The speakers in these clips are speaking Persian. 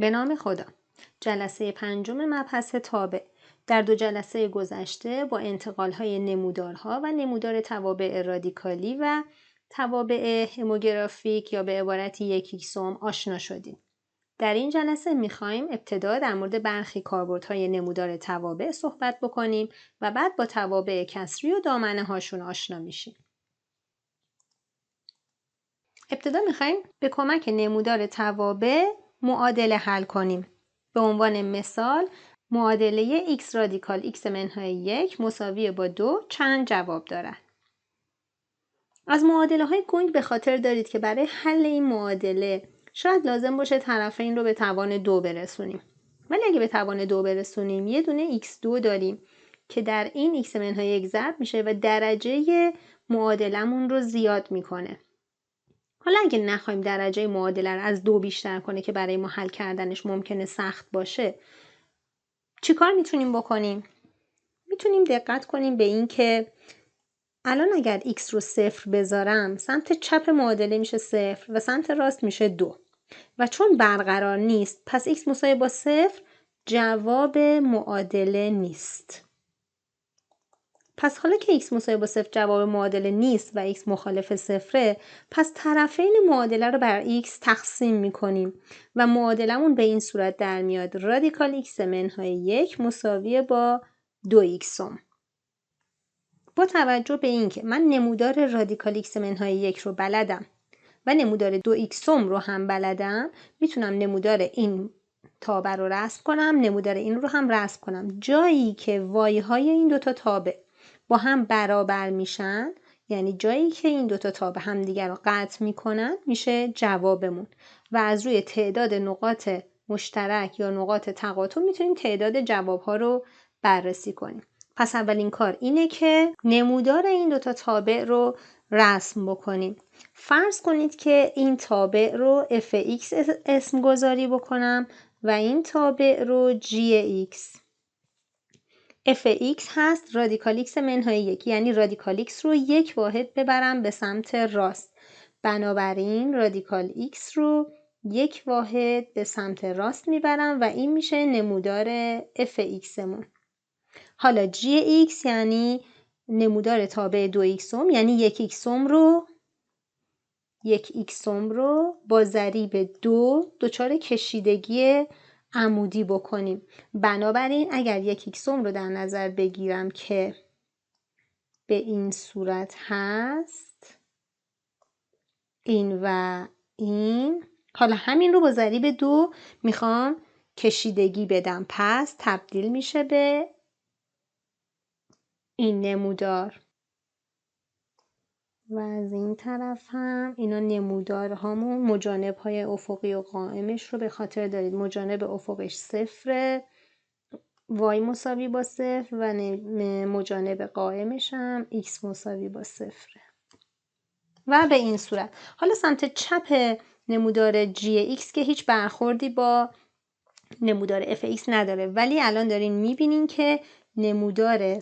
به نام خدا. جلسه پنجم مبحث تابع. در 2 جلسه گذشته با انتقال‌های نمودارها و نمودار توابع رادیکالی و توابع هموگرافیک یا به عبارت 1x آشنا شدیم. در این جلسه می‌خوایم ابتدا در مورد برخی کاربردهای نمودار توابع صحبت بکنیم و بعد با توابع کسری و دامنه هاشون آشنا میشیم. ابتدا می‌خوایم به کمک نمودار توابع معادله حل کنیم. به عنوان مثال معادله x رادیکال x منهای 1 مساوی با 2 چند جواب دارد. از معادله های گنگ به خاطر دارید که برای حل این معادله شاید لازم باشه طرفین رو به توان 2 برسونیم. ولی اگه به توان 2 برسونیم یه دونه x2 داریم که در این x منهای 1 ضرب میشه و درجه معادلمون رو زیاد میکنه. حالا اگه نخوایم درجه معادله رو از 2 بیشتر کنه که برای ما حل کردنش ممکنه سخت باشه، چیکار میتونیم بکنیم؟ میتونیم دقت کنیم به این که الان اگر x رو 0 بذارم سمت چپ معادله میشه 0 و سمت راست میشه 2 و چون برقرار نیست پس x مساوی با 0 جواب معادله نیست. پس حالا که x مساوی با 0 جواب معادله نیست و x مخالف 0 پس طرفین معادله رو بر x تقسیم میکنیم و معادلمون به این صورت در میاد رادیکال x منهای 1 مساوی با 2x. با توجه به این که من نمودار رادیکال x منهای 1 رو بلدم و نمودار 2x رو هم بلدم، میتونم نمودار این تابع رو رسم کنم، نمودار این رو هم رسم کنم. جایی که y های این دوتا تابع با هم برابر میشن، یعنی جایی که این دوتا تابع هم دیگر رو قطع میکنن، میشه جوابمون و از روی تعداد نقاط مشترک یا نقاط تقاطع میتونیم تعداد جواب ها رو بررسی کنیم. پس اولین کار اینه که نمودار این دوتا تابع رو رسم بکنیم. فرض کنید که این تابع رو fx اسم گذاری بکنم و این تابع رو gx. fx هست رادیکال x منهای 1، یعنی رادیکال x رو 1 واحد ببرم به سمت راست. بنابراین رادیکال x رو 1 واحد به سمت راست میبرم و این میشه نمودار fx مون. حالا gx یعنی نمودار تابع 2x یعنی 1x رو با ضریب 2 دچار کشیدگی عمودی بکنیم. بنابراین اگر 1x رو در نظر بگیرم که به این صورت هست، این و این، حالا همین رو با ضریب 2 میخوام کشیدگی بدم، پس تبدیل میشه به این نمودار. و از این طرف هم اینا نمودارهامون، مجانب های افقی و قائمش رو به خاطر دارید. مجانب افقش 0، y مساوی با 0 و مجانب قائمش هم x مساوی با 0 و به این صورت. حالا سمت چپ نمودار gx که هیچ برخوردی با نمودار fx نداره، ولی الان دارین میبینین که نمودار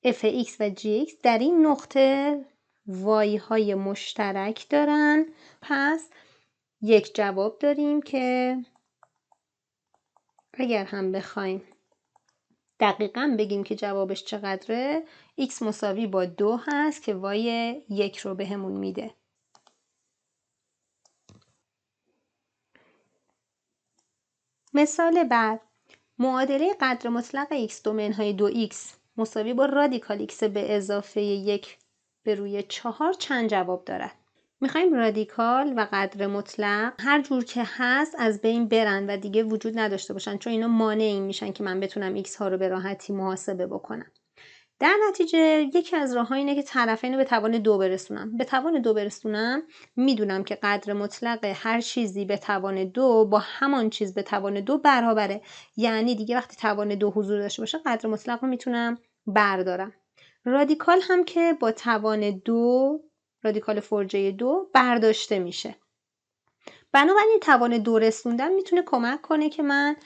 fx و gx در این نقطه y های مشترک دارن. پس یک جواب داریم که اگر هم بخوایم دقیقاً بگیم که جوابش چقدره، x مساوی با 2 هست که y 1 رو بهمون میده. مثال بعد، معادله قدر مطلق x منهای 2x مساوی با رادیکال x به اضافه 1 به روی 4 چند جواب دارد؟ میخوایم رادیکال و قدر مطلق هر جور که هست از بین برن و دیگه وجود نداشته باشن، چون اینا مانع این میشن که من بتونم x ها رو به راحتی محاسبه بکنم. در نتیجه یکی از راه‌ها اینه که طرفین رو به توان 2 برسونم. به توان 2 برسونم میدونم که قدر مطلق هر چیزی به توان 2 با همان چیز به توان 2 برابره، یعنی دیگه وقتی توان 2 حضور داشته باشه قدر مطلق رو میتونم بردارم. رادیکال هم که با توان 2، رادیکال فرجه 2 برداشته میشه. بنابراین توان 2 رسوندن میتونه کمک کنه که من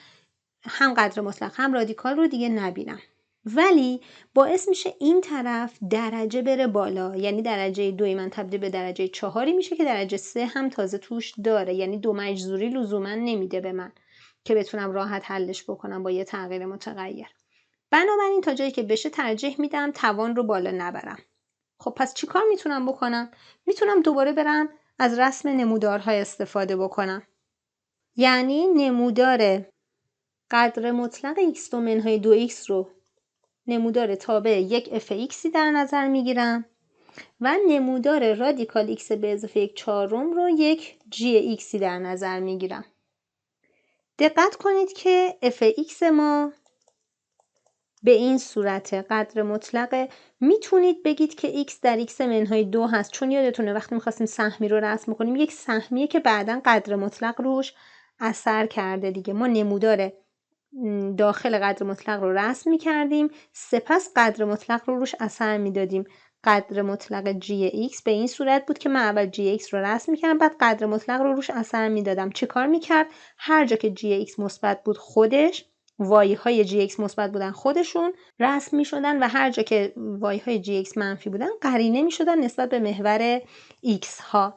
هم قدر مطلق هم رادیکال رو دیگه نبینم، ولی باعث میشه این طرف درجه بره بالا، یعنی درجه 2 من تبدیل به درجه 4 میشه که درجه 3 هم تازه توش داره، یعنی 2 مجذوری لزوما نمیده به من. که بتونم راحت حلش بکنم با یه تغییر متغیر. بنابراین تا جایی که بشه ترجیح میدم توان رو بالا نبرم. خب پس چی کار میتونم بکنم؟ میتونم دوباره برم از رسم نمودارها استفاده بکنم. یعنی نمودار قدر مطلق x دو منهای 2x رو نمودار تابع یک fxی در نظر میگیرم و نمودار رادیکال x به اضافه 1/4 رو یک gxی در نظر میگیرم. دقت کنید که fx ما به این صورت قدر مطلق، میتونید بگید که x در x منهای 2 هست، چون یادتونه وقتی میخواستیم سهمی رو رسم کنیم یک سهمیه که بعداً قدر مطلق روش اثر کرده دیگه. ما نمودار داخل قدر مطلق رو رسم میکردیم، سپس قدر مطلق رو روش اثر میدادیم. قدر مطلق g(x) به این صورت بود که من اول g(x) رو رسم میکردم، بعد قدر مطلق رو روش اثر میدادم. چه کار میکرد؟ هر جا که g(x) مثبت بود خودش، وای های gx مثبت بودن خودشون رسم می شدن و هر جا که وای های gx منفی بودن قرینه می شدن نسبت به محور x ها.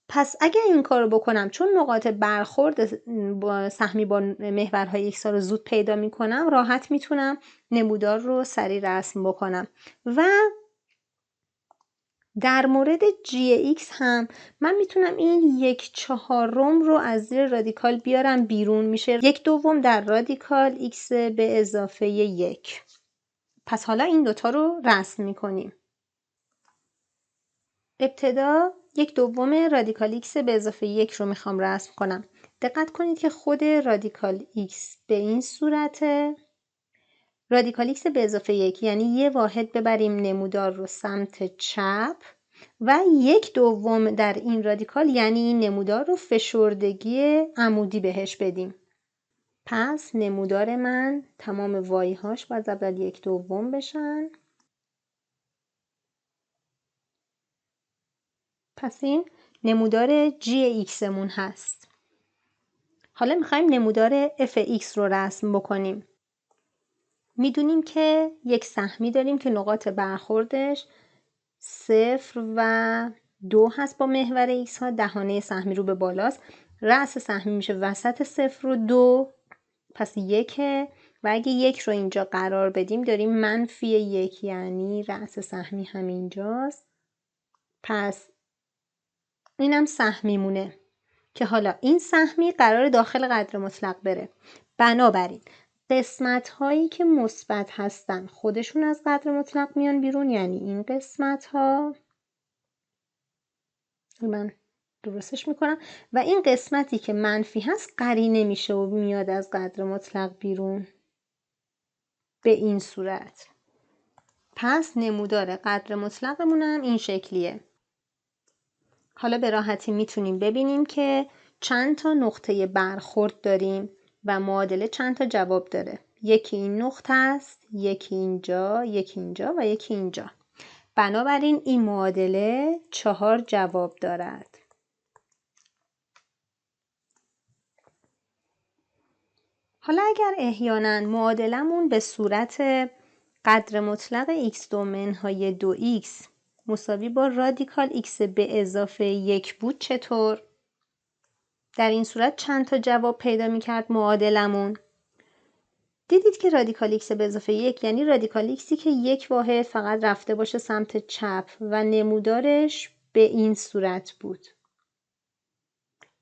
پس اگر این کار رو بکنم، چون نقاط برخورد با سهمی با محورهای x ها رو زود پیدا می کنم، راحت می تونم نمودار رو سریع رسم بکنم. و در مورد gx هم من میتونم این 1/4 رو از زیر رادیکال بیارم بیرون، میشه 1/2 در رادیکال x به اضافه 1. پس حالا این دوتا رو رسم میکنیم. ابتدا 1/2 رادیکال x به اضافه 1 رو میخوام رسم کنم. دقت کنید که خود رادیکال x به این صورته. رادیکال x به اضافه 1 یعنی یه واحد ببریم نمودار رو سمت چپ و 1/2 در این رادیکال یعنی این نمودار رو فشردگی عمودی بهش بدیم. پس نمودار من تمام وای هاش باید اول 1/2 بشن. پس این نمودار gx مون هست. حالا میخوایم نمودار fx رو رسم بکنیم. میدونیم که یک سهمی داریم که نقاط برخوردش 0 و 2 هست با محور x ها، دهانه سهمی رو به بالاست، رأس سهمی میشه وسط 0 و 2، پس 1 و اگه 1 رو اینجا قرار بدیم داریم -1 یعنی رأس سهمی همینجاست. پس اینم سهمیمونه که حالا این سهمی قرار داخل قدر مطلق بره. بنابراین قسمت هایی که مثبت هستن خودشون از قدر مطلق میان بیرون، یعنی این قسمت ها، من درستش میکنم، و این قسمتی که منفی هست قرینه میشه و میاد از قدر مطلق بیرون به این صورت. پس نمودار قدر مطلقمونم این شکلیه. حالا به راحتی میتونیم ببینیم که چند تا نقطه برخورد داریم و معادله چند تا جواب داره. یکی این نقطه است، یکی اینجا، یکی اینجا و یکی اینجا. بنابراین این معادله 4 جواب دارد. حالا اگر احیانا معادلمون به صورت قدر مطلق x دو منهای 2x مساوی با رادیکال x به اضافه 1 بود چطور؟ در این صورت چند تا جواب پیدا میکرد معادلمون؟ دیدید که رادیکال x به اضافه 1 یعنی رادیکال xی که یک واحد فقط رفته باشه سمت چپ و نمودارش به این صورت بود.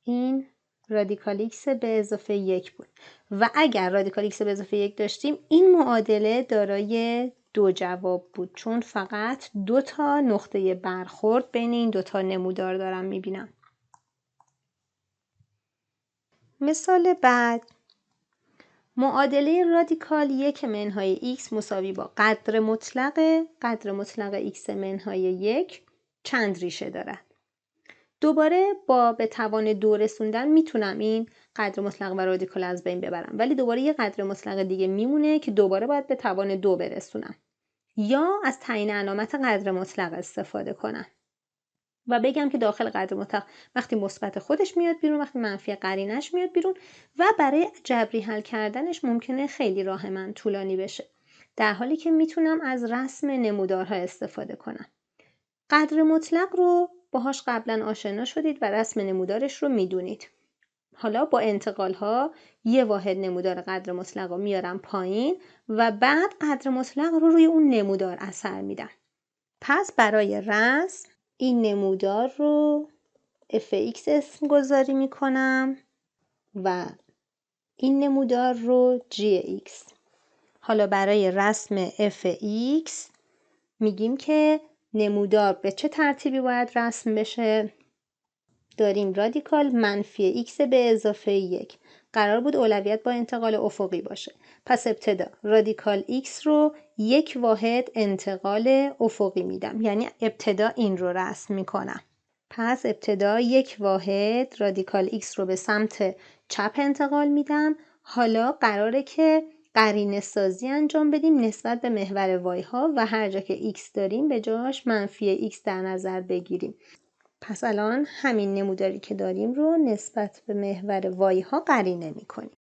این رادیکال x به اضافه 1 بود و اگر رادیکال x به اضافه 1 داشتیم این معادله دارای 2 جواب بود، چون فقط 2 تا نقطه برخورد بین این 2 تا نمودار دارم میبینم. مثال بعد، معادله رادیکال 1 منهای x مساوی با قدر مطلق x منهای 1 چند ریشه دارد؟ دوباره با به توان 2 رسوندن میتونم این قدر مطلق و رادیکال از بین ببرم، ولی دوباره یه قدر مطلق دیگه میمونه که دوباره باید به توان 2 برسونم، یا از تعیین علامت قدر مطلق استفاده کنم و بگم که داخل قدر مطلق وقتی مثبت خودش میاد بیرون، وقتی منفی قرینش میاد بیرون، و برای جبری حل کردنش ممکنه خیلی راه من طولانی بشه، در حالی که میتونم از رسم نمودارها استفاده کنم. قدر مطلق رو باهاش قبلا آشنا شدید و رسم نمودارش رو میدونید. حالا با انتقال ها یه واحد نمودار قدر مطلق رو میارم پایین و بعد قدر مطلق رو روی اون نمودار اثر میدم. پس برای رسم این نمودار رو fx اسم گذاری میکنم و این نمودار رو gx. حالا برای رسم fx میگیم که نمودار به چه ترتیبی باید رسم بشه؟ داریم رادیکال منفی x به اضافه 1. قرار بود اولویت با انتقال افقی باشه. پس ابتدا رادیکال x رو یک واحد انتقال افقی میدم. یعنی ابتدا این رو رسم میکنم. پس ابتدا یک واحد رادیکال x رو به سمت چپ انتقال میدم. حالا قراره که قرینه سازی انجام بدیم نسبت به محور وای ها و هر جا که x داریم به جاش منفی x در نظر بگیریم. پس الان همین نموداری که داریم رو نسبت به محور وای ها قرینه میکنیم.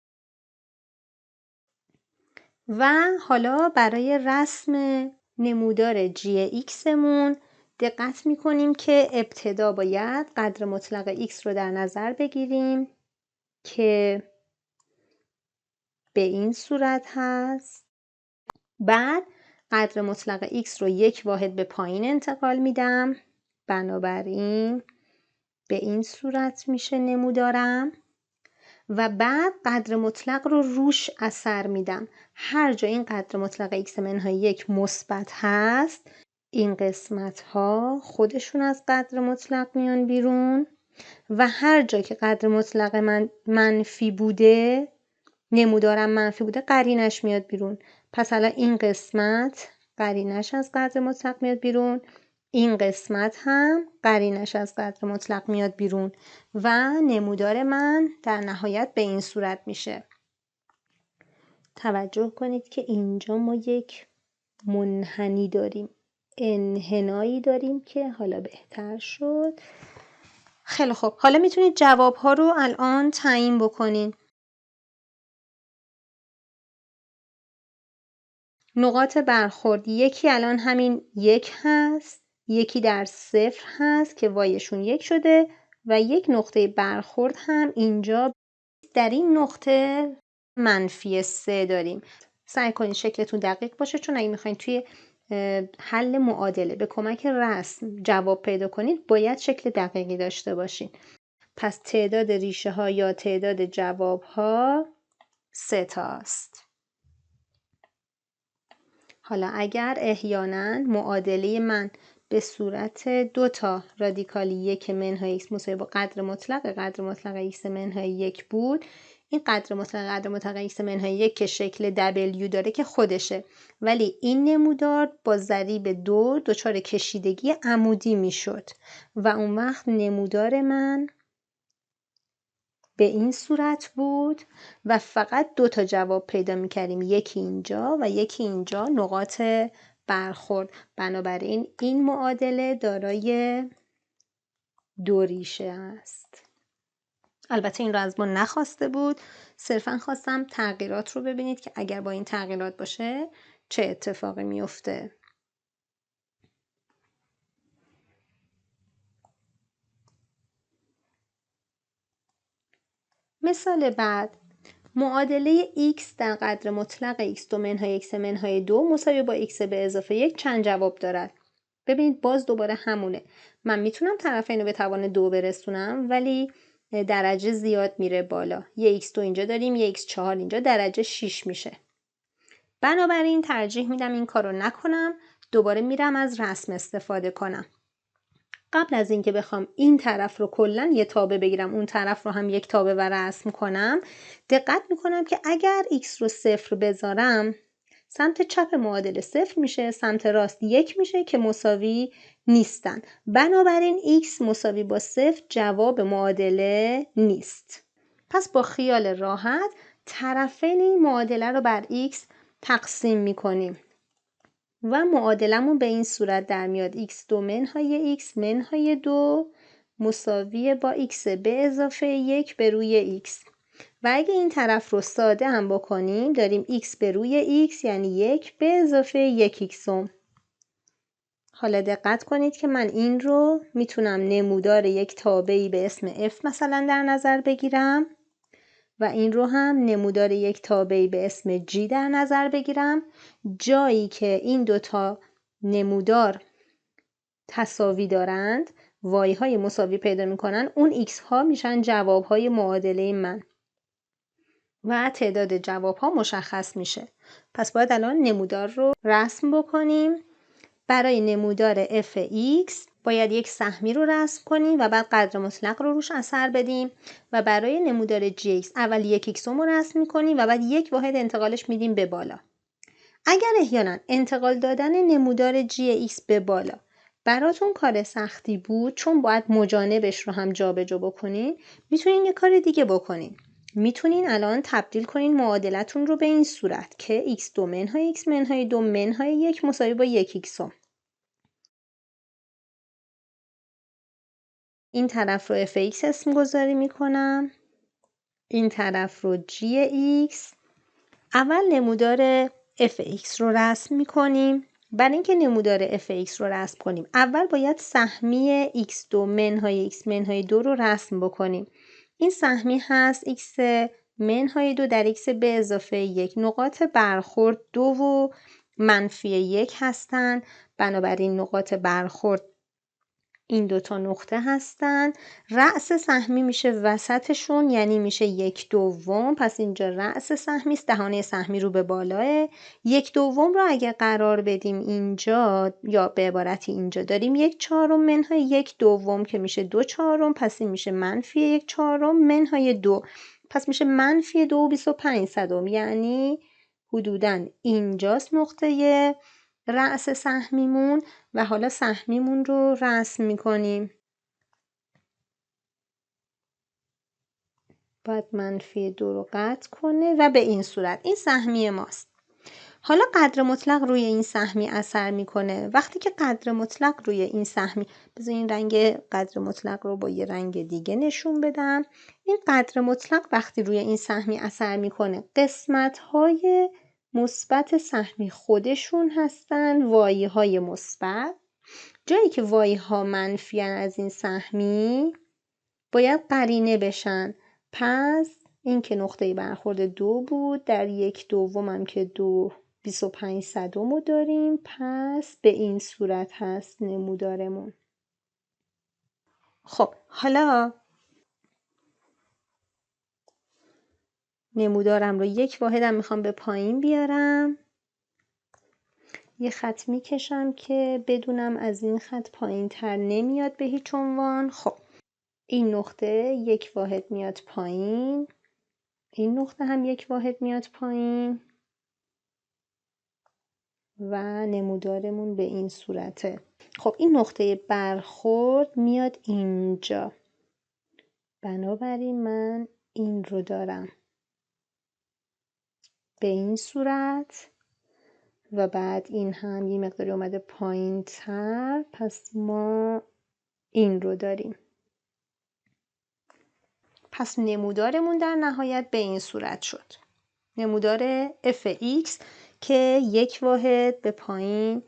و حالا برای رسم نمودار gx مون دقت میکنیم که ابتدا باید قدر مطلق x رو در نظر بگیریم که به این صورت هست. بعد قدر مطلق x رو یک واحد به پایین انتقال میدم. بنابراین به این صورت میشه نمودارم و بعد قدر مطلق رو روش اثر میدم. هر جا این قدر مطلق x منهای 1 مثبت هست این قسمت ها خودشون از قدر مطلق میان بیرون و هر جا که قدر مطلق من منفی بوده نمودارم منفی بوده قرینش میاد بیرون. پس الان این قسمت قرینش از قدر مطلق میاد بیرون، این قسمت هم قرینش از قدر مطلق میاد بیرون و نمودار من در نهایت به این صورت میشه. توجه کنید که اینجا ما یک منحنی داریم، انحنایی داریم که حالا بهتر شد. خیلی خوب، حالا میتونید جواب ها رو الان تعیین بکنید. نقاط برخورد یکی الان همین 1 هست، یکی در 0 هست که وایشون 1 شده و یک نقطه برخورد هم اینجا در این نقطه منفی 3 داریم. سعی کنید شکلتون دقیق باشه چون اگه میخواین توی حل معادله به کمک رسم جواب پیدا کنید باید شکل دقیقی داشته باشین. پس تعداد ریشه ها یا تعداد جواب ها 3 تاست. حالا اگر احیانا معادله من به صورت 2 تا رادیکال 1 منهای x مساوی با قدر مطلق x منهای 1 بود، این قدر مطلق x منهای 1 که شکل W داره که خودشه، ولی این نمودار با ضریب 2 دچار کشیدگی عمودی میشد و اون وقت نمودار من به این صورت بود و فقط 2 تا جواب پیدا می‌کردیم، یکی اینجا و یکی اینجا نقاط برخورد. بنابراین این معادله دارای 2 ریشه است. البته این رو از ما نخواسته بود، صرفا خواستم تغییرات رو ببینید که اگر با این تغییرات باشه چه اتفاقی میفته. مثال بعد، معادله x در قدر مطلق x 2 منهای x منهای 2 مساوی با x به اضافه 1 چند جواب دارد؟ ببینید باز دوباره همونه. من میتونم طرفین رو به توان 2 برسونم ولی درجه زیاد میره بالا. یه x2 اینجا داریم، یه x4 اینجا، درجه 6 میشه. بنابراین ترجیح میدم این کارو نکنم، دوباره میرم از رسم استفاده کنم. قبل از اینکه بخوام این طرف رو کلا یه تابع بگیرم اون طرف رو هم یک تابع و رسم کنم، دقت میکنم که اگر x رو 0 بذارم سمت چپ معادله 0 میشه، سمت راست 1 میشه که مساوی نیستن. بنابراین x مساوی با 0 جواب معادله نیست. پس با خیال راحت طرفین این معادله رو بر x تقسیم میکنیم و معادلمون به این صورت در میاد x2 منهای x منهای 2 مساوی با x به اضافه 1 به روی x و اگه این طرف رو ساده هم بکنیم داریم x به روی x یعنی 1 به اضافه 1x. حالا دقت کنید که من این رو میتونم نمودار یک تابعی به اسم f مثلا در نظر بگیرم و این رو هم نمودار یک تابعی به اسم G در نظر بگیرم. جایی که این دوتا نمودار تساوی دارند، y های مساوی پیدا میکنن، اون x ها میشن جواب های معادله من و تعداد جواب ها مشخص میشه. پس باید الان نمودار رو رسم بکنیم. برای نمودار fx باید یک سهمی رو رسم کنیم و بعد قدر مطلق رو روش اثر بدیم و برای نمودار gx اول یک ایکسوم رو رسم میکنیم و بعد یک واحد انتقالش میدیم به بالا. اگر احیانا انتقال دادن نمودار gx به بالا براتون کار سختی بود، چون باید مجانبش رو هم جابجا بکنین، میتونین یه کار دیگه بکنین. میتونین الان تبدیل کنین معادلتون رو به این صورت که x2 منهای x منهای 2 منهای 1 مساوی با 1 ایکسوم. این طرف رو fx اسم گذاری میکنم، این طرف رو gx. اول نمودار fx رو رسم میکنیم. برای اینکه نمودار fx رو رسم کنیم اول باید سهمی x2 منهای x منهای 2 رو رسم بکنیم. این سهمی هست x منهای 2 در x به اضافه 1. نقاط برخورد 2 و منفی 1 هستن، بنابراین نقاط برخورد این دوتا نقطه هستن. رأس سهمی میشه وسطشون، یعنی میشه 1/2. پس اینجا رأس سهمی است، دهانه سهمی رو به بالاه. 1/2 رو اگه قرار بدیم اینجا، یا به عبارتی اینجا داریم 1/4 منهای 1/2 که میشه 2/4. پس این میشه منفی 1/4 منهای 2. پس میشه منفی 2.25، یعنی حدوداً اینجاست نقطه رأس سهمیمون. و حالا سهمیمون رو رسم میکنیم. باید منفی 2 رو قطع کنه و به این صورت این سهمی ماست. حالا قدر مطلق روی این سهمی اثر میکنه. وقتی که قدر مطلق روی این سهمی، بذار این رنگ قدر مطلق رو با یه رنگ دیگه نشون بدم. این قدر مطلق وقتی روی این سهمی اثر میکنه، قسمت های مثبت سهمی خودشون هستن وای های مثبت. جایی که وای ها منفی از این سهمی باید قرینه بشن. پس این که نقطه برخورد 2 بود، در 1/2 هم که 2.25 رو داریم. پس به این صورت هست نمودارمون. خب حالا نمودارم رو یک واحدم میخوام به پایین بیارم. یه خط میکشم که بدونم از این خط پایین تر نمیاد به هیچ عنوان. خب این نقطه یک واحد میاد پایین، این نقطه هم یک واحد میاد پایین و نمودارمون به این صورته. خب این نقطه برخورد میاد اینجا، بنابراین من این رو دارم به این صورت و بعد این هم یه مقداری اومده پایین تر. پس ما این رو داریم. پس نمودارمون در نهایت به این صورت شد. نمودار fx که یک واحد به پایین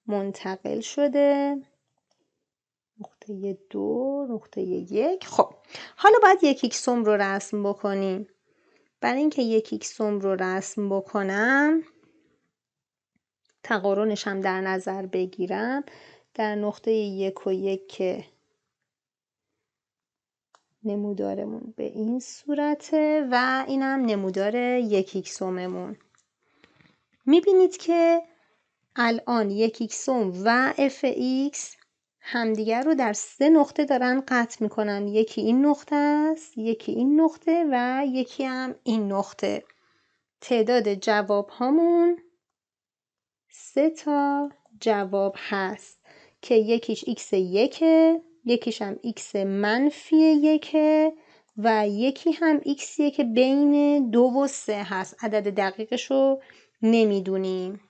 منتقل شده. نقطه 2، نقطه 1. خب حالا باید یک ایکسوم رو رسم بکنیم. برای اینکه یک ایکسوم رو رسم بکنم، تقارنش هم در نظر بگیرم، در نقطه 1 و 1 که نمودارمون به این صورته و اینم نمودار یک ایکسوممون. میبینید که الان یک ایکسوم و fx همدیگر رو در 3 نقطه دارن قطع میکنن. یکی این نقطه است، یکی این نقطه و یکی هم این نقطه. تعداد جواب هامون 3 تا جواب هست که یکیش x1، یکیش هم x منفی 1 و یکی هم x که بین 2 و 3 هست. عدد دقیقش رو نمیدونیم.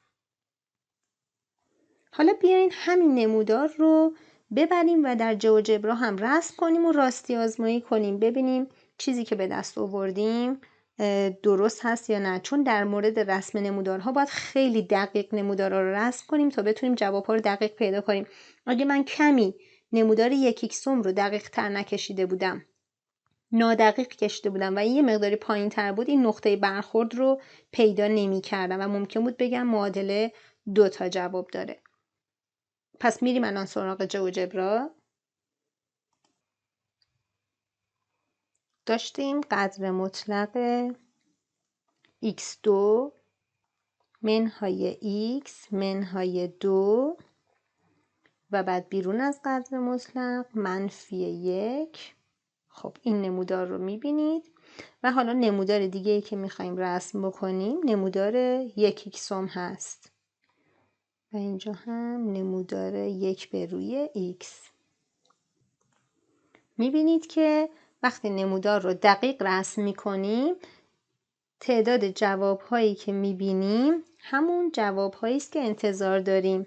حالا بیاین همین نمودار رو ببریم و در جبر هم رسم کنیم و راستی آزمایی کنیم، ببینیم چیزی که به دست آوردیم درست هست یا نه. چون در مورد رسم نمودارها باید خیلی دقیق نمودارها رو رسم کنیم تا بتونیم جوابها رو دقیق پیدا کنیم. اگه من کمی نمودار یک ایکسوم رو دقیق تر نکشیده بودم نادقیق کشیده بودم و این یه مقداری پایین تر بود، این نقطه برخورد رو پیدا نمی کردم و ممکن بود بگم معادله 2 تا جواب داره. پس میریم الان سراغ جبرا. داشتیم قدر مطلق x2 منهای x منهای 2 و بعد بیرون از قدر مطلق منفی 1. خب این نمودار رو میبینید و حالا نمودار دیگه ای که میخوایم رسم بکنیم نمودار 1x هم هست و اینجا هم نمودار 1 به روی x. میبینید که وقتی نمودار رو دقیق رسم میکنیم تعداد جواب هایی که میبینیم همون جواب هایی است که انتظار داریم.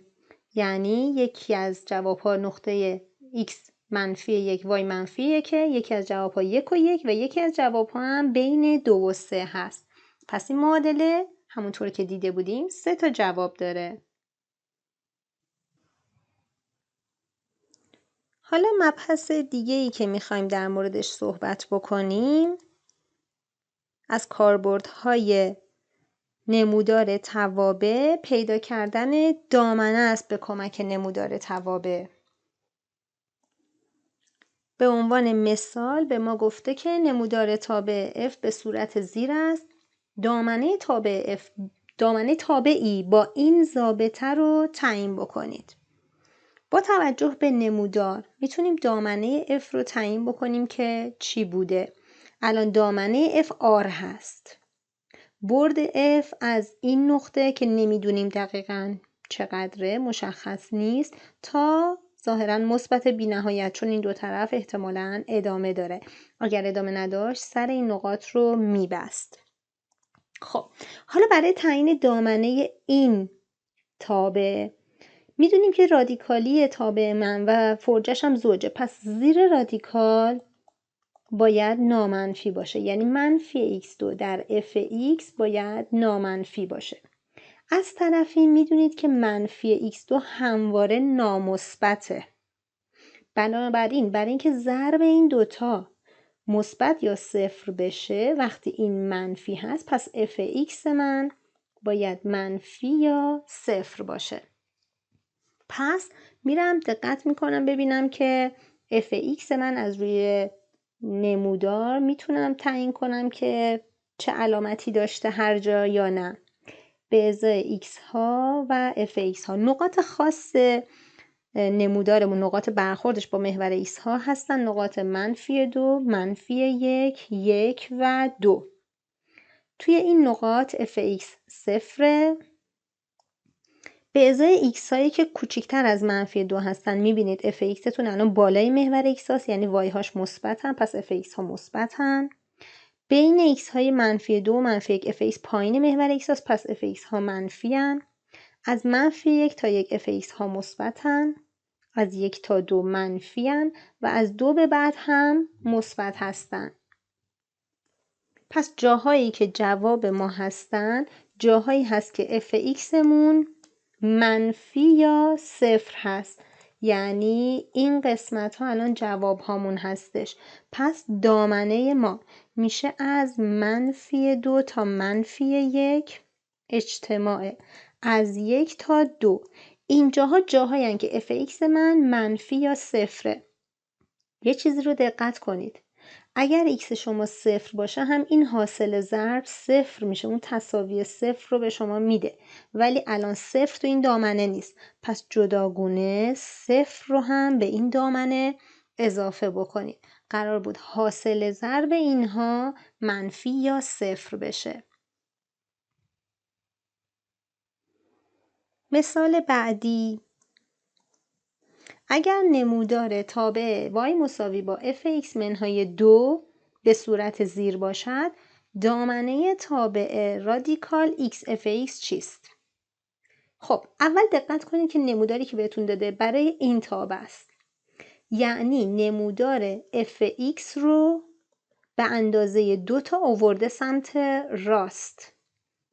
یعنی یکی از جواب ها نقطه x منفی 1 y منفی 1، یکی از جواب ها 1 و 1 و یکی از جواب ها هم بین 2 و 3 هست. پس این معادله همونطور که دیده بودیم 3 تا جواب داره. حالا مبحث دیگه ای که میخوایم در موردش صحبت بکنیم از کاربردهای نمودار توابع پیدا کردن دامنه است به کمک نمودار توابع. به عنوان مثال به ما گفته که نمودار تابع f به صورت زیر است. دامنه تابع f دامنه تابعی با این ضابطه رو تعیین بکنید. با توجه به نمودار میتونیم دامنه f رو تعیین بکنیم که چی بوده. الان دامنه f r هست. برد f از این نقطه که نمیدونیم دقیقاً چقدره مشخص نیست تا ظاهراً مثبت بی‌نهایت، چون این دو طرف احتمالاً ادامه داره. اگر ادامه نداشت سر این نقاط رو میبست. خب حالا برای تعیین دامنه این تابع میدونیم که رادیکالی تابع من و فرجش هم زوجه، پس زیر رادیکال باید نامنفی باشه، یعنی منفی x2 در fx باید نامنفی باشه. از طرفی میدونید که منفی x2 همواره نامثبته. بنابراین برای اینکه ضرب این دوتا مثبت یا صفر بشه وقتی این منفی هست پس fx من باید منفی یا صفر باشه. پس میرم دقت میکنم ببینم که fx من از روی نمودار میتونم تعیین کنم که چه علامتی داشته هر جا یا نه. به ازای x ها و fx ها نقاط خاص نمودارمون، نقاط برخوردش با محور x ها هستن نقاط منفی 2، منفی 1، 1 و 2. توی این نقاط fx صفره. به ازای x هایی که کوچکتر از منفی 2 هستن میبینید fx تون الان بالای محور x هاست، یعنی y هاش مثبتن، پس fx ها مثبتن. بین x های منفی 2 و منفی 1 fx پایین محور x هاست، پس fx ها منفی هن. از منفی 1 تا 1 fx ها مثبتن، از 1 تا 2 منفی هن و از 2 به بعد هم مثبت هستن. پس جاهایی که جواب ما هستن جاهایی هست که fx مون منفی یا صفر هست، یعنی این قسمت ها الان جواب هامون هستش. پس دامنه ما میشه از منفی 2 تا منفی 1 اجتماع از 1 تا 2. این جاها جاهایی هستن که fx من منفی یا صفره. یه چیزی رو دقت کنید، اگر x شما صفر باشه هم این حاصل ضرب صفر میشه، اون تساوی صفر رو به شما میده، ولی الان صفر تو این دامنه نیست، پس جداگونه صفر رو هم به این دامنه اضافه بکنید. قرار بود حاصل ضرب اینها منفی یا صفر بشه. مثال بعدی، اگر نمودار تابع y مساوی با fx منهای 2 به صورت زیر باشد دامنه تابع رادیکال x fx چیست؟ خب اول دقت کنید که نموداری که بهتون داده برای این تابع است، یعنی نمودار fx رو به اندازه 2 تا آورده سمت راست.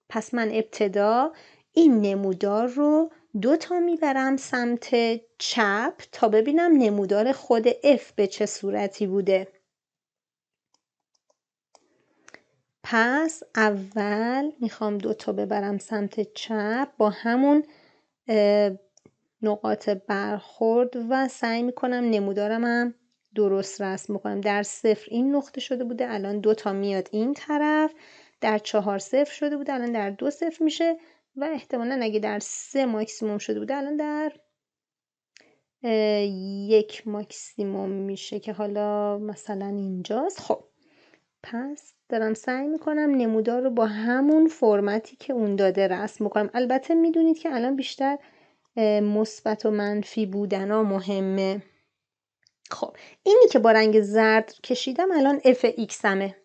پس من ابتدا این نمودار رو 2 تا میبرم سمت چپ تا ببینم نمودار خود f به چه صورتی بوده. پس اول میخوام 2 تا ببرم سمت چپ با همون نقاط برخورد و سعی میکنم نمودارم هم درست رسم میکنم. در 0 این نقطه شده بوده، الان 2 تا میاد این طرف. در 4 0 شده بوده، الان در 2 0 میشه و احتمالا اگه در 3 ماکسیموم شده بوده الان در 1 ماکسیموم میشه که حالا مثلا اینجاست. خب پس دارم سعی میکنم نمودار رو با همون فرمتی که اون داده رسم میکنم. البته میدونید که الان بیشتر مثبت و منفی بودنا مهمه. خب اینی که با رنگ زرد کشیدم الان f(x) همه.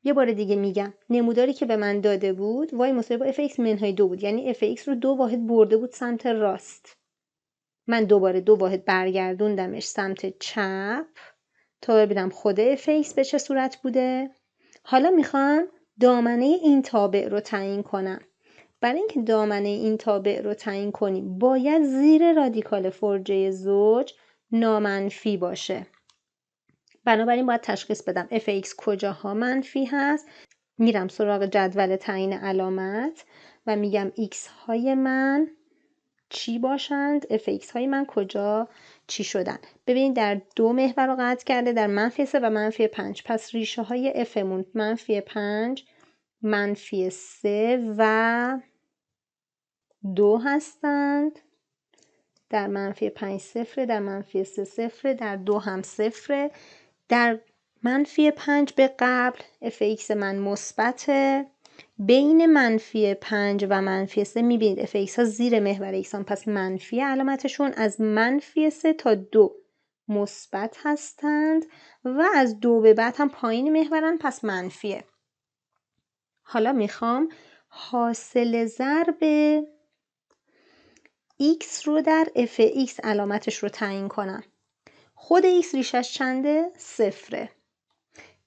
یه بار دیگه میگم نموداری که به من داده بود y مساوی با f(x) منهای 2 بود، یعنی f(x) رو 2 واحد برده بود سمت راست. من دوباره 2 واحد برگردوندمش سمت چپ تا ببینم خود f(x) به چه صورت بوده. حالا میخوام دامنه این تابع رو تعیین کنم. برای اینکه دامنه این تابع رو تعیین کنیم باید زیر رادیکال فرجه زوج نامنفی باشه. بنابراین باید تشخیص بدم f(x) کجاها منفی هست. میرم سراغ جدول تعیین علامت و میگم x های من چی باشند، f(x) های من کجا چی شدن. ببینید در 2 محور رو قطع کرده، در -3 و -5. پس ریشه های f مون -5 -3 و 2 هستند. در -5 0، در -3 0، در 2 هم 0. در -5 به قبل f(x) من مثبته. بین -5 و -3 میبینید f(x) ها زیر محور x هم، پس منفی علامتشون. از -3 تا 2 مثبت هستند و از 2 به بعد هم پایین محورن، پس منفیه. حالا میخوام حاصل ضرب x رو در f(x) علامتش رو تعیین کنم. خود x ریشش چنده؟ 0.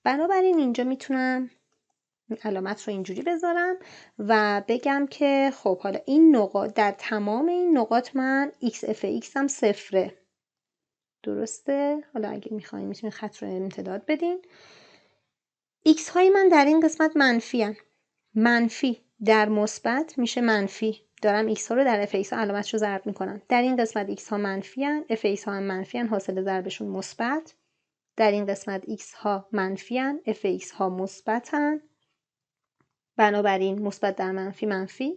بنابراین اینجا میتونم علامت رو اینجوری بذارم و بگم که خب حالا این نقاط، در تمام این نقاط من x f(x) هم 0. درسته؟ حالا اگه میخواین میتونید خط رو امتداد بدین. x های من در این قسمت منفی هن. منفی در مثبت میشه منفی. دارم x ها رو در f(x) علامتش رو ضرب میکنم. در این قسمت x ها منفی هن، f(x) ها هم منفی هن، حاصل ضربشون مثبت. در این قسمت x ها منفی هن، f(x) ها مثبت هن. بنابراین مثبت در منفی منفی.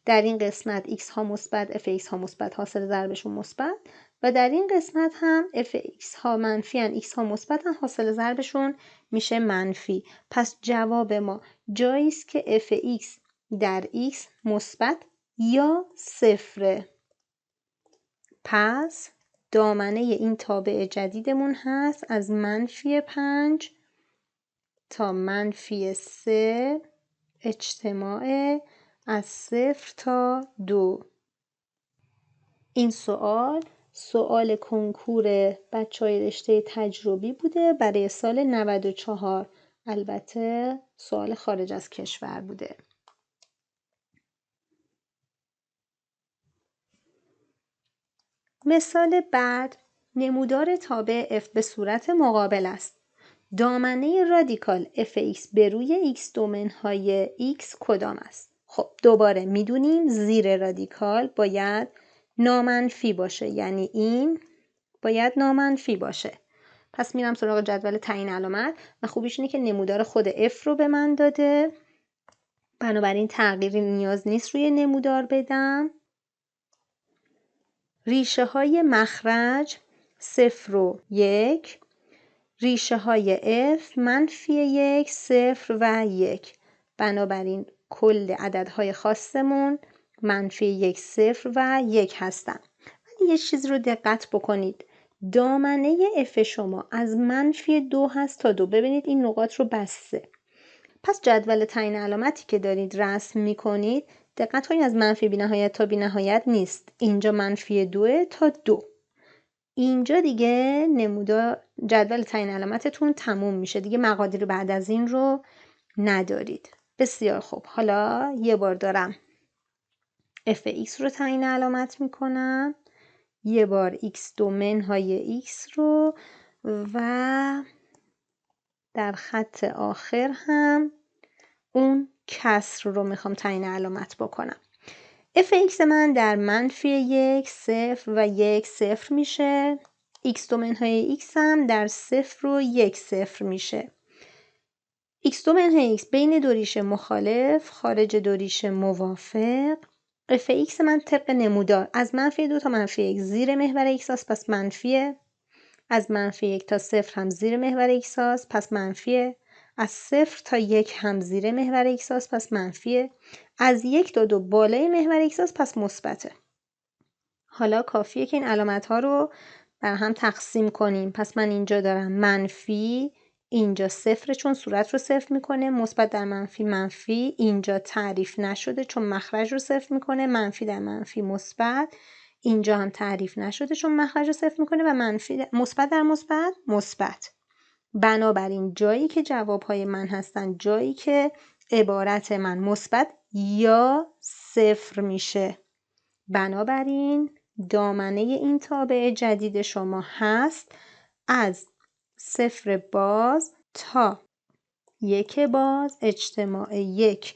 در این قسمت x ها مثبت، f(x) ها مثبت، حاصل ضربشون مثبت. و در این قسمت هم f(x) ها منفی هن، x ها مثبت هن، حاصل ضربشون میشه منفی. پس جواب ما جایی است که f(x) در x مثبت یا 0. پس دامنه این تابع جدیدمون هست از -5 تا -3 اجتماع از 0 تا 2. این سوال کنکور بچهای رشته تجربی بوده برای سال 94. البته سوال خارج از کشور بوده. مثال بعد، نمودار تابع f به صورت مقابل است. دامنه رادیکال f(x) به روی x دومنهای x کدام است؟ خب دوباره میدونیم زیر رادیکال باید نامنفی باشه، یعنی این باید نامنفی باشه. پس میرم سراغ جدول تعیین علامت و خوبیش اینه که نمودار خود f رو به من داده، بنابراین تغییری نیاز نیست روی نمودار بدم. ریشه های مخرج 0 و 1، ریشه های f -1 0 و 1. بنابراین کل عددهای خاصمون -1 0 و 1 هستن. ولی یه چیز رو دقت بکنید، دامنه f شما از -2 هست تا 2. ببینید این نقاط رو بسته. پس جدول تعیین علامتی که دارید رسم میکنید دقت کنید از منفی بی‌نهایت تا بی‌نهایت نیست. اینجا -2 تا 2. اینجا دیگه نمودار جدول تعیین علامتتون تموم میشه، دیگه مقادیر بعد از این رو ندارید. بسیار خوب، حالا یه بار دارم f(x) رو تعیین علامت میکنم، یه بار x دومنهای x رو و در خط آخر هم اون کسر رو میخوام تعیین علامت بکنم. f(x) من در -1 0 و 1 0 میشه. x دومنهای x هم در 0 و 1 0 میشه. x دومنهای x بین دو ریشه مخالف خارج دو ریشه موافق. f(x) من طبق نمودار از -2 تا -1 زیر محور x هست پس منفیه. از -1 تا 0 هم زیر محور x هست پس منفیه. از 0 تا 1 هم زیر محور x هست پس منفیه. از 1 تا 2 بالای محور x هست پس مثبته. حالا کافیه که این علامت ها رو بر هم تقسیم کنیم. پس من اینجا دارم منفی، اینجا 0 چون صورت رو 0 میکنه، مثبت در منفی منفی، اینجا تعریف نشده چون مخرج رو 0 میکنه، منفی در منفی مثبت، اینجا هم تعریف نشده چون مخرج رو 0 میکنه و منفی مثبت در مثبت مثبت. بنابراین جایی که جوابهای من هستن، جایی که عبارت من مثبت یا 0 میشه. بنابراین دامنه این تابع جدید شما هست از 0 باز تا 1 باز اجتماع 1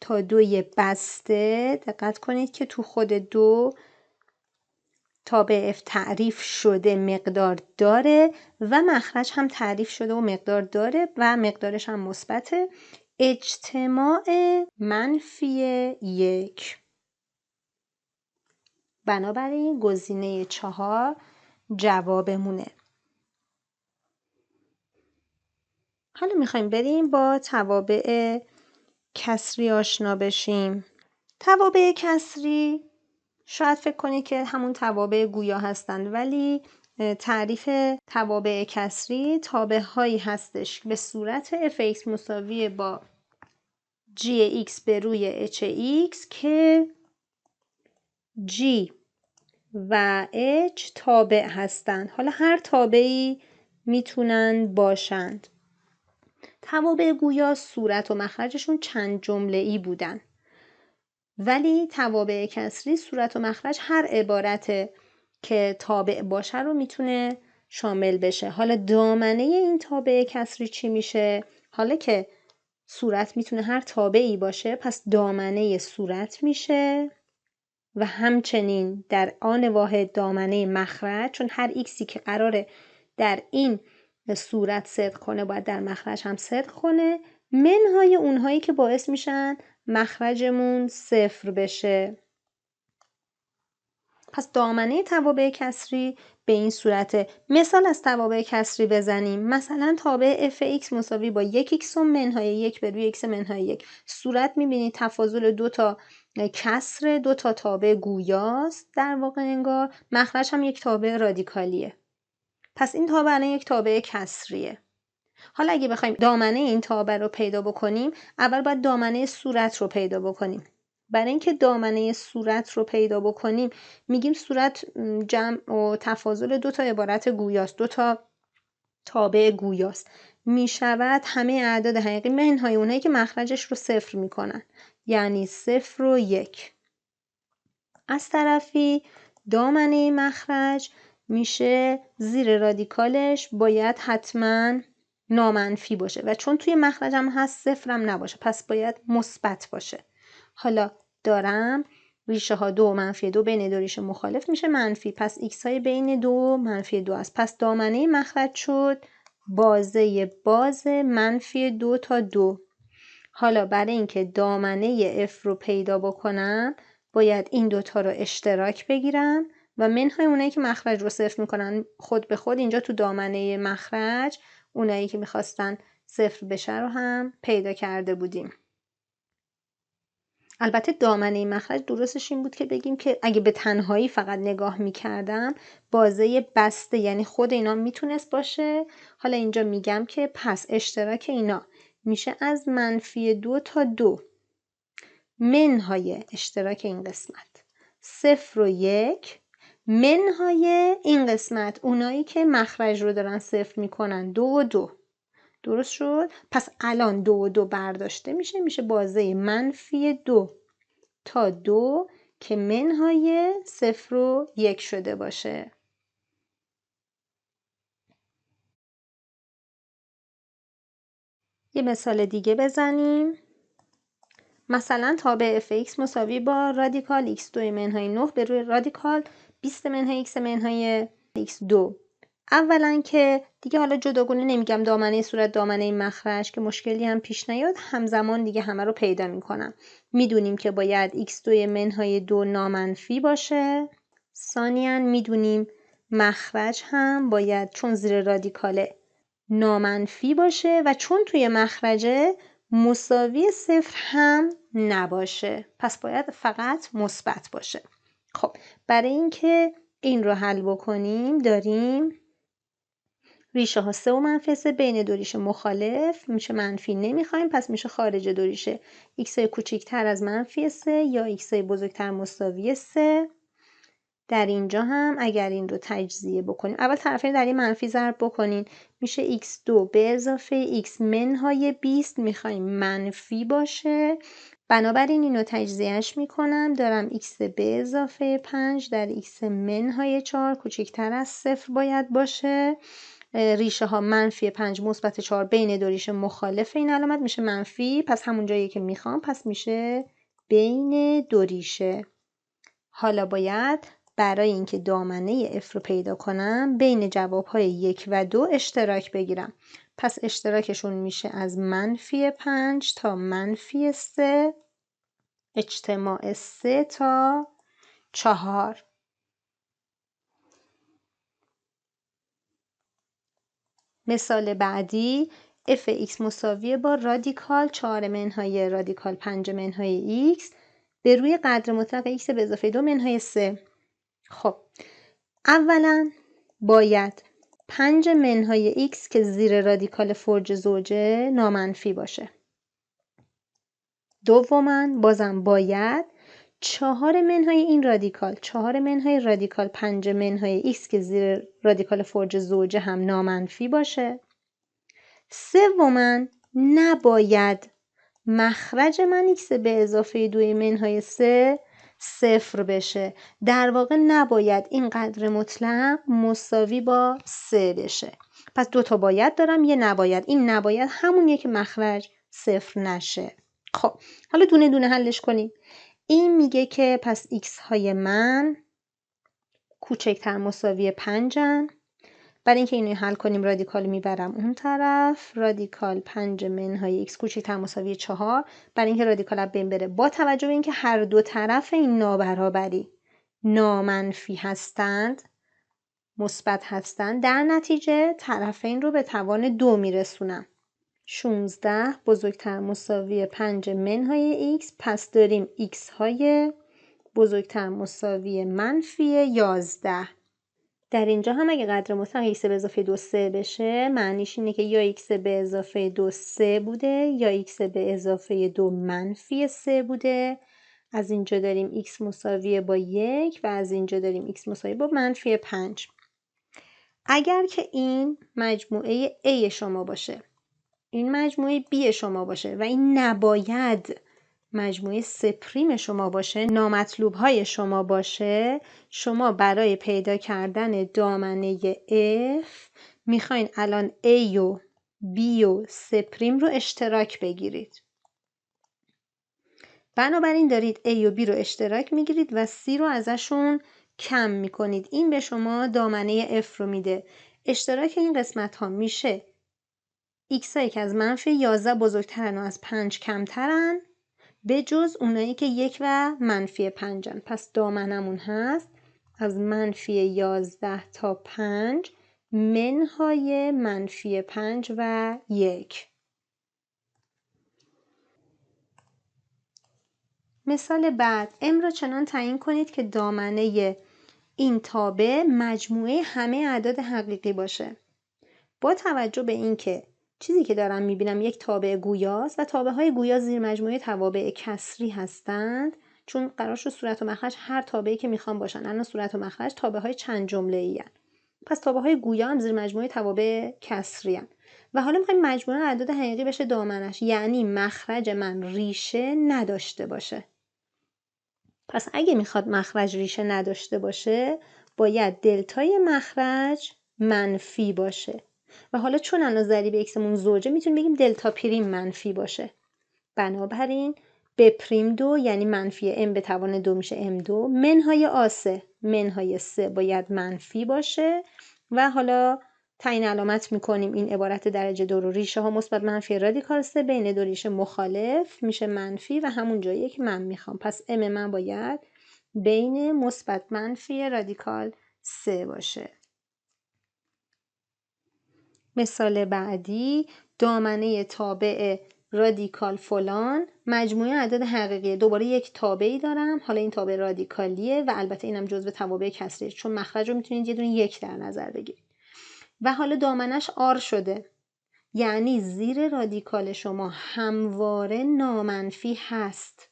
تا 2 بسته. دقت کنید که تو خود 2 تابع f تعریف شده مقدار داره و مخرج هم تعریف شده و مقدار داره و مقدارش هم مثبته. اجتماع -1. بنابراین گزینه 4 جوابمونه. حالا میخوایم بریم با توابع کسری آشنا بشیم. توابع کسری شاید فکر کنید که همون توابع گویا هستند، ولی تعریف توابع کسری تابع هایی هستش به صورت f(x) مساوی با g(x) به روی h(x) که g و h تابع هستند. حالا هر تابعی میتونن باشند. توابع گویا صورت و مخرجشون چند جمله‌ای بودن، ولی توابع کسری صورت و مخرج هر عبارت که تابع باشه رو میتونه شامل بشه. حالا دامنه این تابع کسری چی میشه؟ حالا که صورت میتونه هر تابعی باشه پس دامنه صورت میشه و همچنین در آن واحد دامنه مخرج، چون هر ایکسی که قراره در این صورت صدق کنه باید در مخرج هم صدق کنه، منهای اونهایی که باعث میشن مخرجمون 0 بشه. پس دامنه توابع کسری به این صورته. مثال از توابع کسری بزنیم. مثلا تابع f(x) مساوی با 1x منهای 1 به روی x منهای 1. صورت میبینید تفاضل 2 تا کسر 2 تا تابع گویاست در واقع انگار. مخرج هم یک تابع رادیکالیه. پس این تابع یک تابع کسریه. حالا اگه بخوایم دامنه این تابع رو پیدا بکنیم، اول باید دامنه صورت رو پیدا بکنیم. برای اینکه دامنه صورت رو پیدا بکنیم میگیم صورت جمع و تفاضل 2 تا عبارت گویاست، 2 تا تابع گویاست. میشود همه اعداد حقیقی منهای اونایی که مخرجش رو 0 میکنن، یعنی 0 و 1. از طرفی دامنه مخرج میشه زیر رادیکالش باید حتما نامنفی باشه و چون توی مخرجم هست 0 هم نباشه پس باید مثبت باشه. حالا دارم ریشه ها 2 و -2 بین دو ریشه مخالف میشه منفی، پس x های بین 2 و -2 است. پس دامنه مخرج شد بازه باز -2 تا 2. حالا برای اینکه دامنه f رو پیدا بکنم باید این دوتا رو اشتراک بگیرم و منهای اونایی که مخرج رو 0 میکنن خود به خود اینجا تو دامنه مخرج اونایی که میخواستن 0 بشه رو هم پیدا کرده بودیم. البته دامنه مخرج درستش این بود که بگیم که اگه به تنهایی فقط نگاه میکردم بازه بسته، یعنی خود اینا میتونست باشه. حالا اینجا میگم که پس اشتراک اینا میشه از -2 تا 2 منهای اشتراک این قسمت 0 و 1 منهای این قسمت اونایی که مخرج رو دارن 0 میکنن 2 و 2. درست شد؟ پس الان 2 و 2 برداشته میشه بازه -2 تا 2 که منهای 0 و 1 شده باشه. یه مثال دیگه بزنیم. مثلا تابع fx مساوی با رادیکال x2 منهای 9 به روی رادیکال 20 منهای x منهای x2. اولا که دیگه حالا جداگونه نمیگم دامنه صورت دامنه مخرج که مشکلی هم پیش نیاد، همزمان دیگه همه رو پیدا میکنم. میدونیم که باید x2 منهای 2 نامنفی باشه. ثانیاً میدونیم مخرج هم باید چون زیر رادیکاله نامنفی باشه و چون توی مخرجه مساوی صفر هم نباشه، پس باید فقط مثبت باشه. خب برای اینکه این رو حل بکنیم داریم ریشه ها 3 و -3 بین دو ریشه مخالف میشه منفی نمیخوایم، پس میشه خارج دو ریشه x کوچیکتر از -3 یا x بزرگتر مساوی 3. در اینجا هم اگر این رو تجزیه بکنیم، اول طرفین در این منفی ضرب بکنین، میشه x2 به اضافه x منهای 20 میخوایم منفی باشه. بنابراین اینو تجزیهش میکنم، دارم x به اضافه 5 در x منهای 4 کوچکتر از 0 باید باشه. ریشه ها منفی 5 مثبت 4 بین دو ریشه مخالف این علامت میشه منفی، پس همون جایی که میخوام، پس میشه بین دو ریشه. حالا باید برای اینکه دامنه f رو پیدا کنم بین جوابهای 1 و 2 اشتراک بگیرم. پس اشتراکشون میشه از -5 تا -3 اجتماع 3 تا 4. مثال بعدی f(x) مساوی با رادیکال 4 منهای رادیکال 5 منهای x به روی قدر مطلق x به اضافه 2 منهای 3. خب اولا باید 5 منهای x که زیر رادیکال فرج زوجه نامنفی باشه. دوما بازم باید 4 منهای این رادیکال 4 منهای رادیکال 5 منهای x که زیر رادیکال فرج زوجه هم نامنفی باشه. سوما نباید مخرج من x به اضافه 2 منهای 3 صفر بشه. در واقع نباید این قدر مطلق مساوی با 3 بشه. پس 2 تا باید دارم، یه نباید. این نباید همونیه که مخرج صفر نشه. خب حالا دونه دونه حلش کنیم. این میگه که پس x های من کوچکتر مساوی 5'ان. برای اینکه اینو حل کنیم رادیکال میبرم اون طرف، رادیکال 5 منهای x کوچکتر مساوی 4. برای اینکه رادیکال از بین بره با توجه به اینکه هر دو طرف این نابرابری نامنفی هستند، مثبت هستند، در نتیجه طرفین رو به توان 2 میرسونم. 16 بزرگتر مساوی 5 منهای x، پس داریم x های بزرگتر مساوی منفی 11. در اینجا هم اگه قدر مطلق x به اضافه 2 3 بشه، معنیش اینه که یا x به اضافه 2 3 بوده یا x به اضافه 2 منفی 3 بوده. از اینجا داریم x مساوی با 1 و از اینجا داریم x مساوی با منفی 5. اگر که این مجموعه A شما باشه، این مجموعه B شما باشه و این نباید مجموعه سپریم شما باشه، نامطلوب های شما باشه، شما برای پیدا کردن دامنه F میخواین الان A و B و سپریم رو اشتراک بگیرید. بنابراین دارید A و B رو اشتراک میگیرید و C رو ازشون کم میکنید. این به شما دامنه F رو میده. اشتراک این قسمت ها میشه x هایی که از منفی 11 بزرگترن و از 5 کمترن، به جز اونایی که 1 و منفی 5'ان. پس دامنمون هست از منفی 11 تا 5 منهای منفی 5 و 1. مثال بعد m را چنان تعیین کنید که دامنه این تابع مجموعه همه اعداد حقیقی باشه. با توجه به اینکه چیزی که دارم میبینم یک تابع گویاست و تابعهای گویا زیر مجموعه توابع کسری هستند، چون قرار شد صورت و مخرج هر تابعی که میخوام باشن. الان صورت و مخرج تابعهای چند جمله‌ای هستند. پس تابعهای گویا هم زیر مجموعه توابع کسری هستند. و حالا میخوایم مجموعه اعداد حقیقی بشه دامنش، یعنی مخرج من ریشه نداشته باشه. پس اگه میخواد مخرج ریشه نداشته باشه، باید دلتای مخرج منفی باشه. و حالا چون الان ضریب ایکسمون زوجه میتونیم بگیم دلتا پریم منفی باشه. بنابراین ب پریم 2 یعنی منفی ام به توان 2 میشه ام 2 منهای آ3 منهای 3 باید منفی باشه و حالا تعیین علامت میکنیم این عبارت درجه 2 رو. ریشه ها مثبت منفی رادیکال 3 بین دو ریشه مخالف میشه منفی و همون جاییه که من میخوام. پس ام من باید بین مثبت منفی رادیکال 3 باشه. مثال بعدی دامنه تابع رادیکال فلان مجموعه اعداد حقیقیه. دوباره یک تابعی دارم، حالا این تابع رادیکالیه و البته اینم جزو توابع کسریه چون مخرج رو میتونید یه دونه یک در نظر بگیرید. و حالا دامنش آر شده، یعنی زیر رادیکال شما همواره نامنفی هست.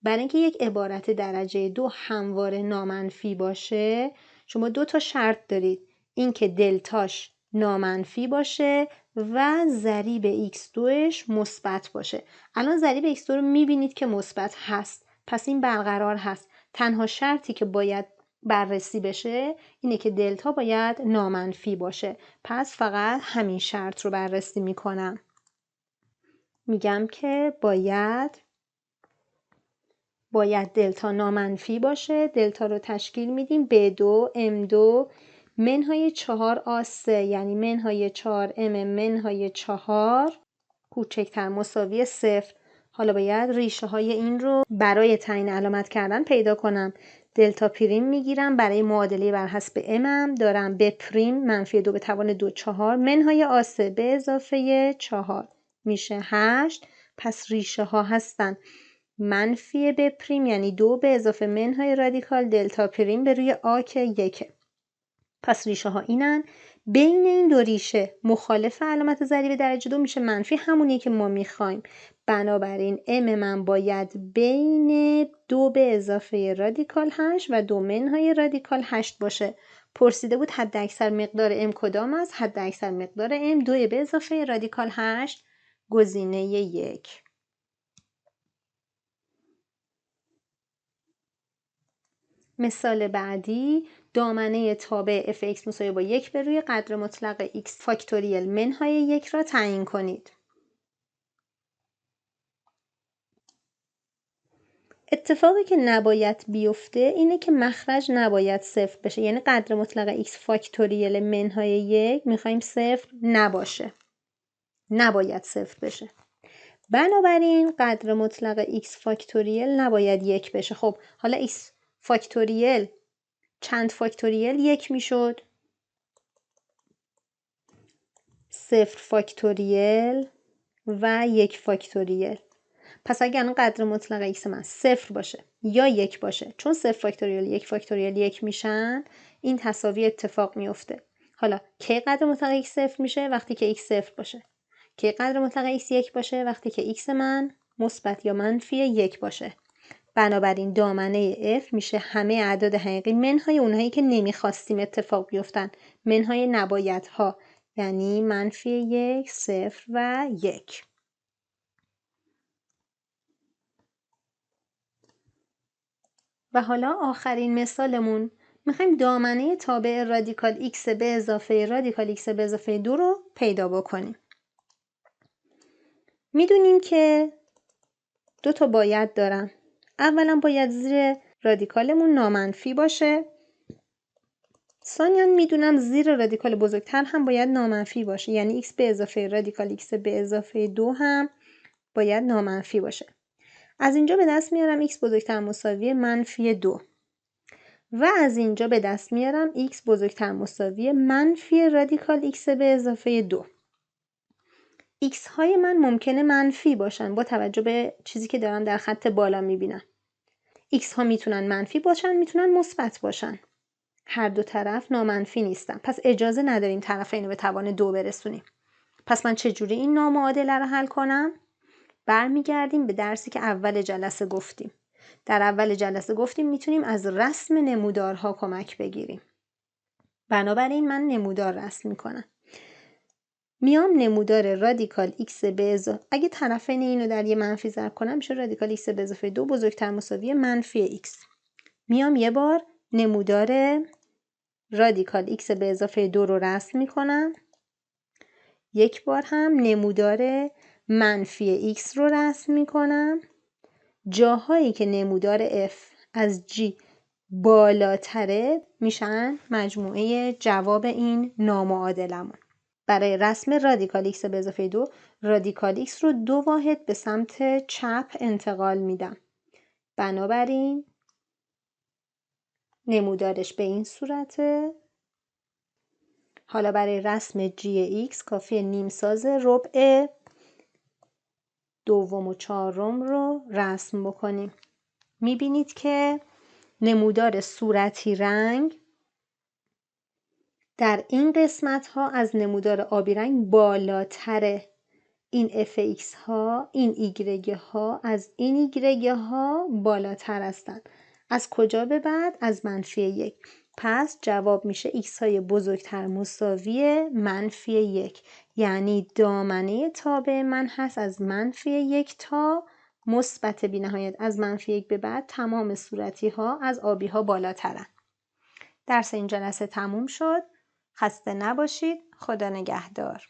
برای اینکه یک عبارت درجه 2 همواره نامنفی باشه شما 2 تا شرط دارید، اینکه دلتاش نامنفی باشه و ضریب x2ش مثبت باشه. الان ضریب x2 رو میبینید که مثبت هست، پس این برقرار هست. تنها شرطی که باید بررسی بشه اینه که دلتا باید نامنفی باشه. پس فقط همین شرط رو بررسی میکنم. میگم که باید دلتا نامنفی باشه. دلتا رو تشکیل میدیم B2 M2 منهای 4 آ3 یعنی منهای 4 M منهای 4 کوچکتر مساوی 0. حالا باید ریشه های این رو برای تعیین علامت کردن پیدا کنم. دلتا پریم میگیرم برای معادله بر حسب M دارم ب پریم منفی 2 به توان 2 4 منهای آ3 به اضافه 4 میشه 8. پس ریشه ها هستن منفی ب پریم یعنی 2 به اضافه منهای رادیکال دلتا پریم به روی آ که 1. پس ریشه ها اینن. بین این دو ریشه مخالف علامت ضریب درجه 2 میشه منفی، همونی که ما میخوایم. بنابراین ام من باید بین 2 به اضافه رادیکال 8 و 2 منهای رادیکال 8 باشه. پرسیده بود حد اکثر مقدار ام کدام است؟ حد اکثر مقدار ام 2 به اضافه رادیکال 8 گزینه 1. مثال بعدی دامنه تابع fx مساوی با 1 به روی قدر مطلق x فاکتوریل منهای 1 را تعیین کنید. اتفاقی که نباید بیفته اینه که مخرج نباید صفر بشه، یعنی قدر مطلق x فاکتوریل منهای 1 میخوایم صفر نباشه، نباید صفر بشه. بنابراین قدر مطلق x فاکتوریل نباید 1 بشه. خب حالا x فاکتوریل چند فاکتوریل 1 میشد؟ 0 فاکتوریل و 1 فاکتوریل. پس اگر قدر مطلق x من 0 باشه یا 1 باشه، چون 0 فاکتوریل 1 فاکتوریل 1 میشن، این تساوی اتفاق میفته. حالا کی قدر مطلق x 0 میشه؟ وقتی که x 0 باشه. کی قدر مطلق x 1 باشه؟ وقتی که x من مثبت یا منفی 1 باشه. بنابراین دامنه f میشه همه اعداد حقیقی منهای اونهایی که نمیخواستیم اتفاق بیفتن، منهای نبایدها، یعنی منفی 1 0 و 1. و حالا آخرین مثالمون میخوایم دامنه تابع رادیکال x به اضافه رادیکال x به اضافه 2 رو پیدا بکنیم. میدونیم که 2 تا باید دارم. اولا باید زیر رادیکالمون نامنفی باشه. ثانیاً میدونم زیر رادیکال بزرگتر هم باید نامنفی باشه، یعنی x به اضافه رادیکال x به اضافه 2 هم باید نامنفی باشه. از اینجا به دست میارم x بزرگتر مساوی منفی 2 و از اینجا به دست میارم x بزرگتر مساوی منفی رادیکال x به اضافه 2. x های من ممکنه منفی باشن با توجه به چیزی که دارم در خط بالا میبینم. x ها میتونن منفی باشن، میتونن مثبت باشن. هر دو طرف نامنفی نیستن. پس اجازه نداریم طرفین رو به توان 2 برسونیم. پس من چجوری این نامعادله رو حل کنم؟ برمیگردیم به درسی که اول جلسه گفتیم. در اول جلسه گفتیم میتونیم از رسم نمودارها کمک بگیریم. بنابراین من نمودار رسم میکنم. میام نمودار رادیکال x به اضافه، اگه طرفین اینو در یه منفی ضرب کنم میشه رادیکال x به اضافه 2 بزرگتر مساوی منفی x. میام یه بار نمودار رادیکال x به اضافه 2 رو رسم میکنم. یک بار هم نمودار منفی x رو رسم میکنم. جاهایی که نمودار f از g بالاتره میشن مجموعه جواب این نامعادلمون. برای رسم رادیکال x به اضافه 2 رادیکال x رو 2 واحد به سمت چپ انتقال میدم. بنابراین نمودارش به این صورته. حالا برای رسم g(x) کافیه نیمساز ربع دوم و چهارم رو رسم بکنیم. میبینید که نمودار صورتی رنگ در این قسمت ها از نمودار آبی رنگ بالاتره. این fx ها، این y ها از این y ها بالاتر هستند. از کجا به بعد؟ از -1. پس جواب میشه x های بزرگتر مساوی -1. یعنی دامنه تابع من هست از -1 تا مثبت بی نهایت. از -1 به بعد تمام صورتی ها از آبی ها بالاترن. درس این جلسه تموم شد. خسته نباشید. خدا نگهدار.